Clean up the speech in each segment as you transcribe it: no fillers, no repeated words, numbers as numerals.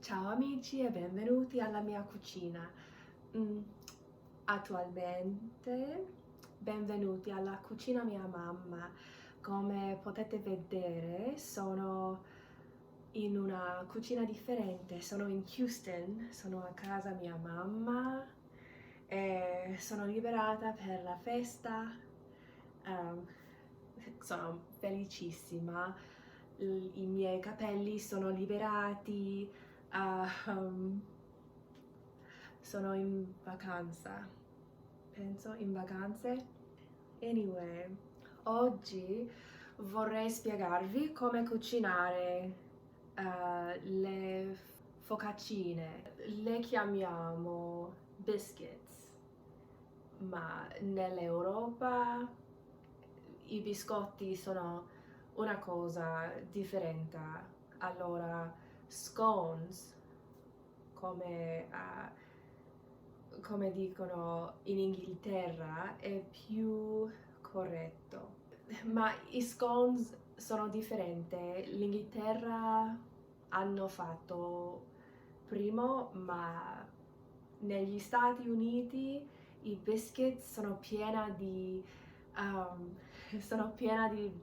Ciao amici e benvenuti alla mia cucina. Attualmente benvenuti alla cucina mia mamma. Come potete vedere sono in una cucina differente, sono in Houston, sono a casa mia mamma e sono liberata per la festa. Ehm, Sono felicissima, i miei capelli sono liberati. Um, Sono in vacanza, penso in vacanze. Anyway, oggi vorrei spiegarvi come cucinare le focaccine. Le chiamiamo biscuits, ma nell'Europa i biscotti sono una cosa differente. Allora, scones, come, come dicono in Inghilterra, è più corretto. Ma i scones sono differenti. L'Inghilterra hanno fatto primo, ma negli Stati Uniti i biscuits sono piena di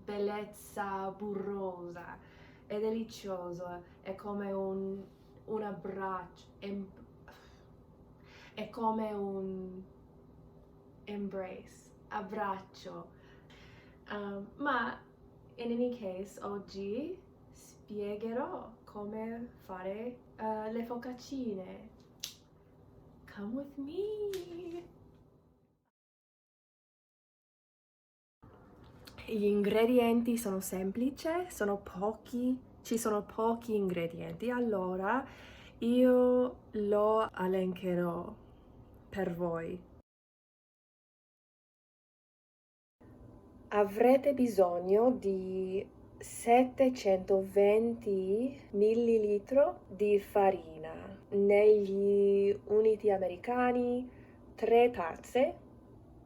bellezza burrosa, è delizioso, è come un abbraccio, è come un embrace, abbraccio. Ma in any case, oggi spiegherò come fare le focaccine. Come with me! Gli ingredienti sono semplici, ci sono pochi ingredienti, allora io lo elencherò per voi. Avrete bisogno di 720 ml di farina, negli uniti americani 3 tazze,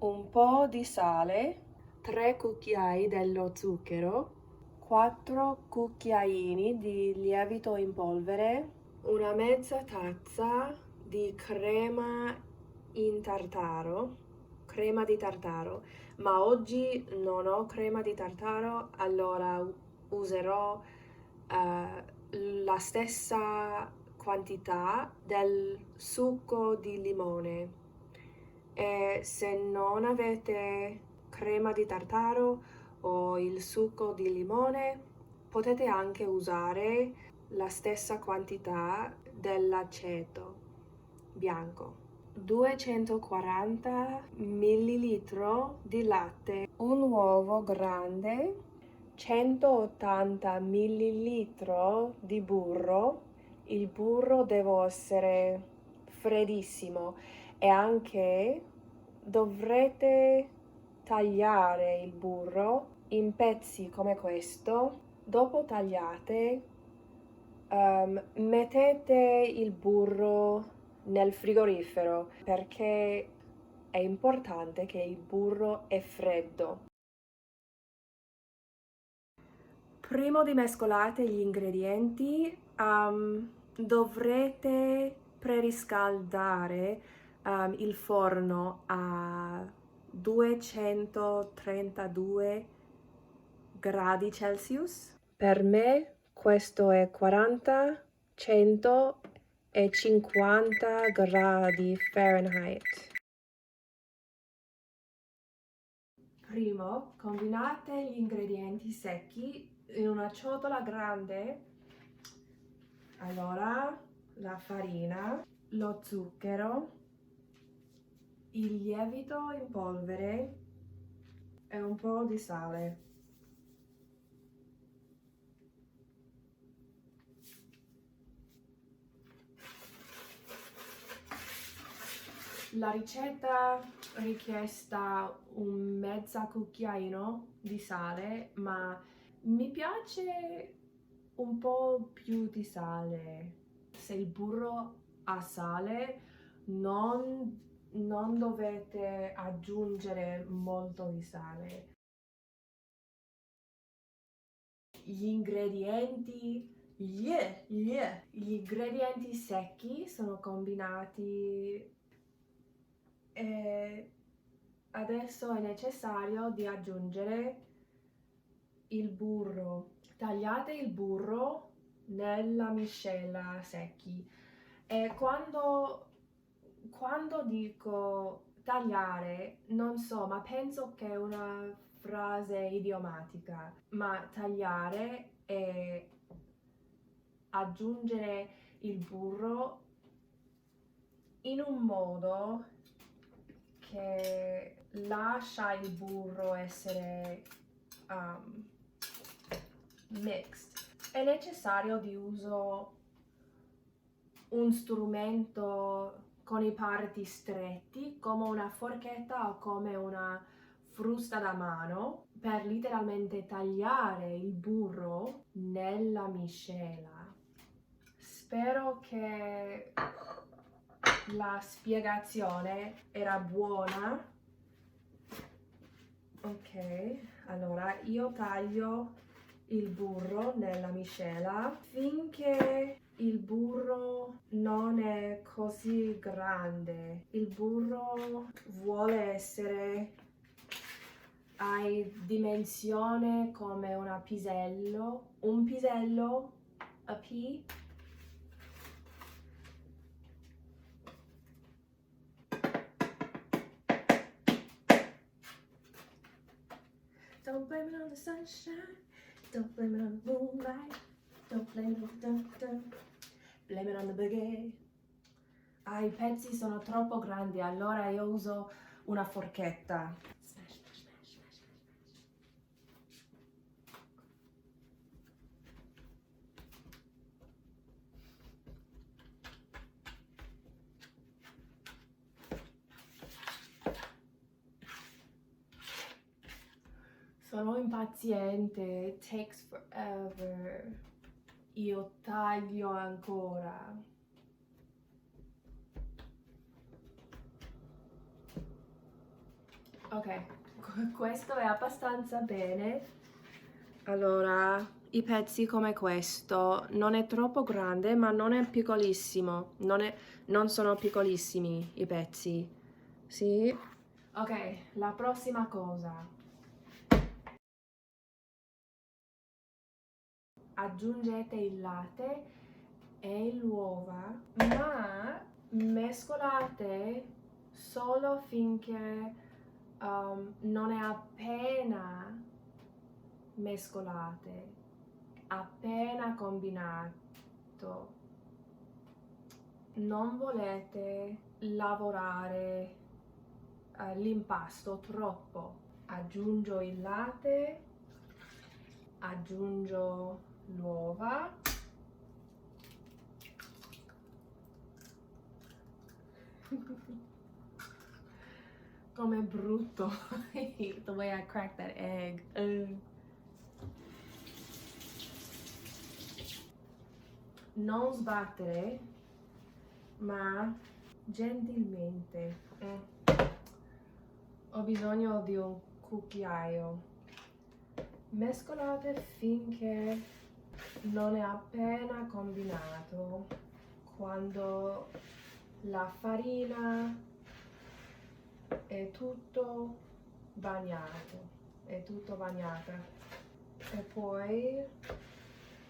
un po' di sale, 3 cucchiai dello zucchero, 4 cucchiaini di lievito in polvere, una mezza tazza di crema di tartaro, ma oggi non ho crema di tartaro, allora userò la stessa quantità del succo di limone. E se non avete crema di tartaro o il succo di limone, potete anche usare la stessa quantità dell'aceto bianco. 240 ml di latte, un uovo grande, 180 ml di burro. Il burro deve essere freddissimo e anche dovrete tagliare il burro in pezzi come questo. Dopo tagliate, mettete il burro nel frigorifero perché è importante che il burro è freddo. Prima di mescolare gli ingredienti, dovrete preriscaldare il forno a 232 gradi Celsius. Per me questo è 40, 150 gradi Fahrenheit. Primo, combinate gli ingredienti secchi in una ciotola grande. Allora, la farina, lo zucchero, il lievito in polvere e un po' di sale. La ricetta richiesta un mezza cucchiaino di sale, ma mi piace un po' più di sale. Se il burro ha sale, non dovete aggiungere molto di sale. Gli ingredienti Gli ingredienti secchi sono combinati e adesso è necessario di aggiungere il burro. Tagliate il burro nella miscela secchi e quando dico tagliare, non so, ma penso che è una frase idiomatica, ma tagliare è aggiungere il burro in un modo che lascia il burro essere mixed. È necessario di uso un strumento con i parti stretti, come una forchetta o come una frusta da mano, per letteralmente tagliare il burro nella miscela. Spero che la spiegazione era buona. Ok, allora io taglio il burro nella miscela finché il burro non è così grande. Il burro vuole essere a dimensione come un pisello, a pea. Don't blame it on the sunshine, don't blame it on the moonlight, don't blame it on blame it on the bouquet. I pezzi sono troppo grandi, allora io uso una forchetta. Smash, smash, smash, smash, smash. Sono impaziente, it takes forever. Io taglio ancora. Ok, questo è abbastanza bene. Allora, i pezzi come questo, non è troppo grande, ma non è piccolissimo. Non sono piccolissimi i pezzi. Sì? Ok, la prossima cosa. Aggiungete il latte e l'uova, ma mescolate solo finché non è appena mescolate, appena combinato. Non volete lavorare l'impasto troppo. Aggiungo il latte, aggiungo l'uova. Com'è brutto. I hate the way I cracked that egg. Non sbattere, ma gentilmente. Ho bisogno di un cucchiaio. Mescolate finché non è appena combinato. Quando la farina è tutto bagnato, è tutto bagnata. E poi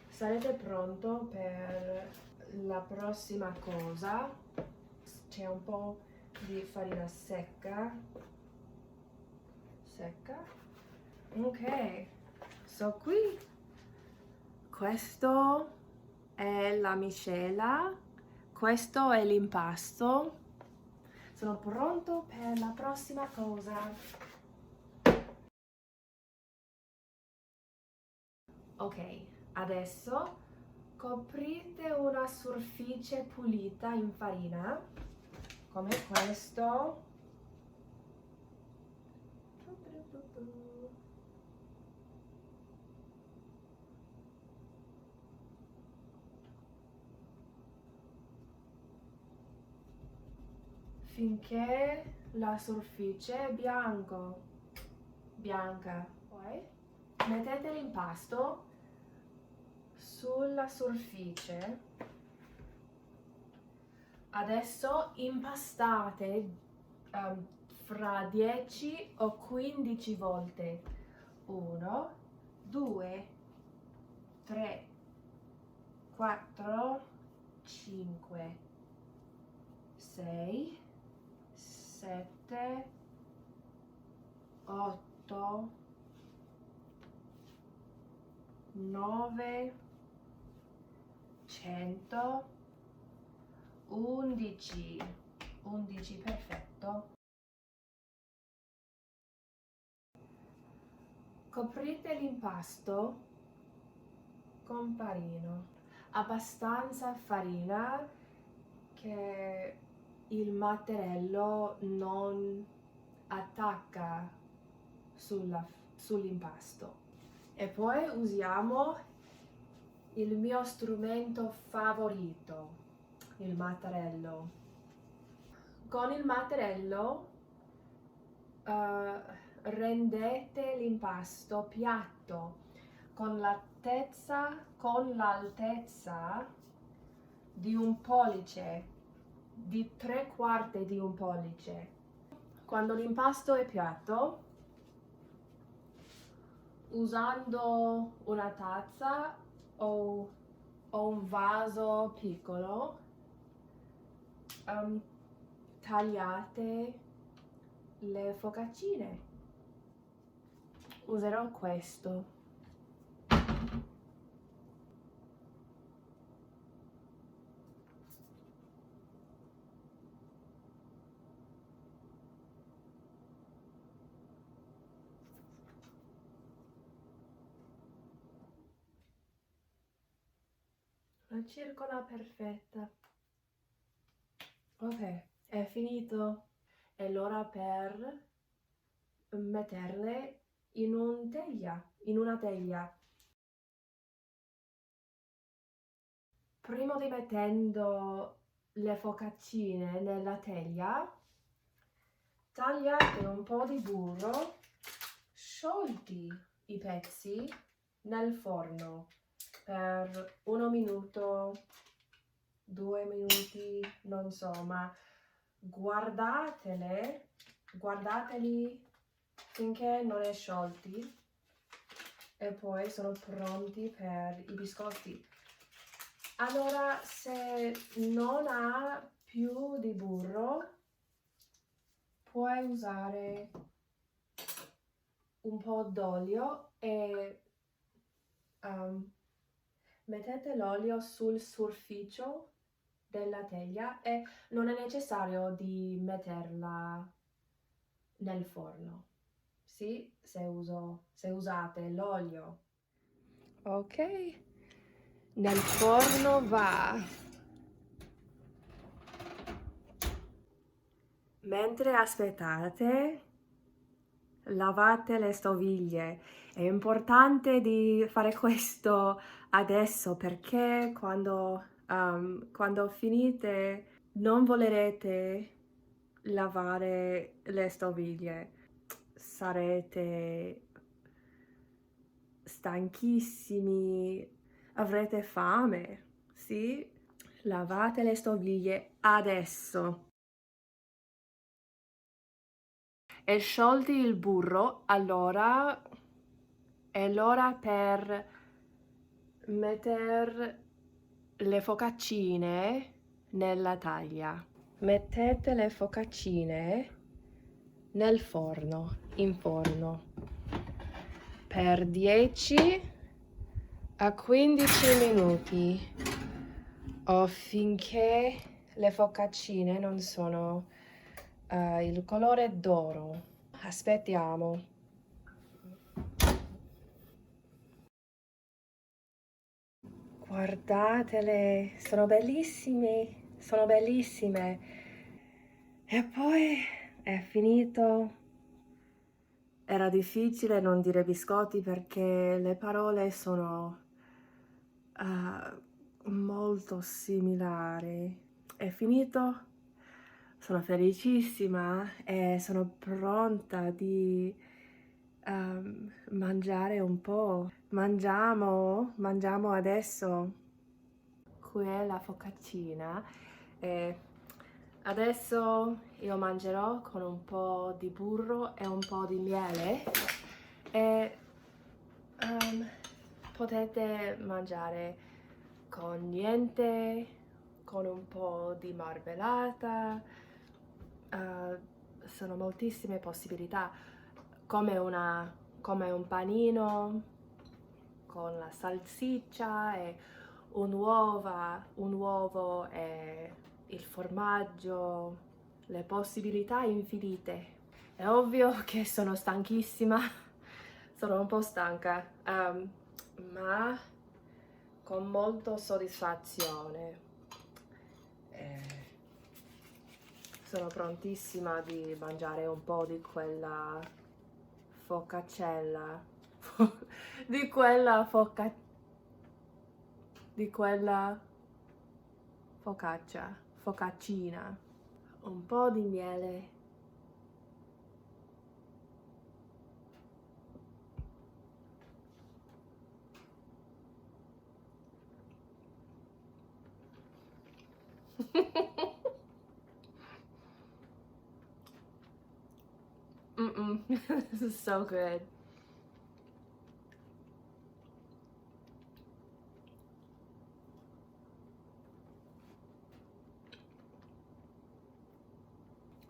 sarete pronto per la prossima cosa. C'è un po' di farina secca. Ok, so qui. Questo è la miscela, questo è l'impasto. Sono pronto per la prossima cosa. Ok, adesso coprite una superficie pulita in farina, come questo. Finché la superficie è bianca. Poi mettete l'impasto sulla superficie. Adesso impastate fra 10 o 15 volte. 1, 2, 3, 4, 5, 6, 7, 8, 9, 100, 11, 11, perfetto. Coprite l'impasto con farina, abbastanza farina che il mattarello non attacca sull'impasto. E poi usiamo il mio strumento favorito, il mattarello. Con il mattarello rendete l'impasto piatto con l'altezza di un pollice, di 3/4 di un pollice. Quando l'impasto è piatto, usando una tazza o un vaso piccolo, tagliate le focaccine. Userò questo. La circola perfetta. Ok, è finito. È l'ora per metterle in una teglia. Prima di mettendo le focaccine nella teglia, tagliate un po' di burro, sciolti i pezzi nel forno per 1 minuto, 2 minuti, non so, ma guardateli finché non è sciolti e poi sono pronti per i biscotti. Allora, se non ha più di burro, puoi usare un po' d'olio e mettete l'olio sul superficie della teglia e non è necessario di metterla nel forno. Sì, se usate l'olio. Ok, nel forno va. Mentre aspettate, lavate le stoviglie. È importante di fare questo adesso perché quando finite non volerete lavare le stoviglie. Sarete stanchissimi, avrete fame, sì? Lavate le stoviglie adesso. E sciolti il burro, allora è l'ora per mettere le focaccine nella teglia. Mettete le focaccine nel forno, in forno, per 10 a 15 minuti o finché le focaccine non sono il colore d'oro. Aspettiamo. Guardatele, sono bellissime, sono bellissime. E poi è finito. Era difficile non dire biscotti perché le parole sono molto similari. È finito. Sono felicissima e sono pronta di mangiare un po'. Mangiamo adesso. Qui è la focaccina e adesso io mangerò con un po' di burro e un po' di miele e potete mangiare con niente, con un po' di marmellata, sono moltissime possibilità, come un panino con la salsiccia e un uovo e il formaggio, le possibilità infinite. È ovvio che sono stanchissima, sono un po' stanca, ma con molta soddisfazione. Sono prontissima di mangiare un po' di quella focaccella, di quella focaccina, un po' di miele. This is so good.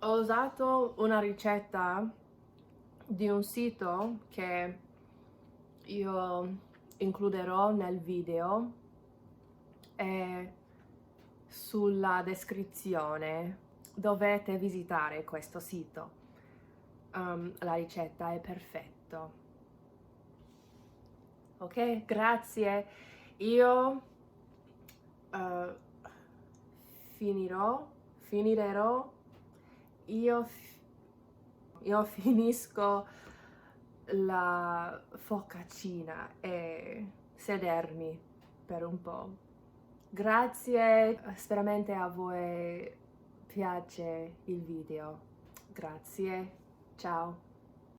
Ho usato una ricetta di un sito che io includerò nel video e sulla descrizione. Dovete visitare questo sito. La ricetta è perfetta. Ok, grazie. Io finirò, io finisco la focaccina e sedermi per un po'. Grazie, speramente a voi piace il video. Grazie, ciao.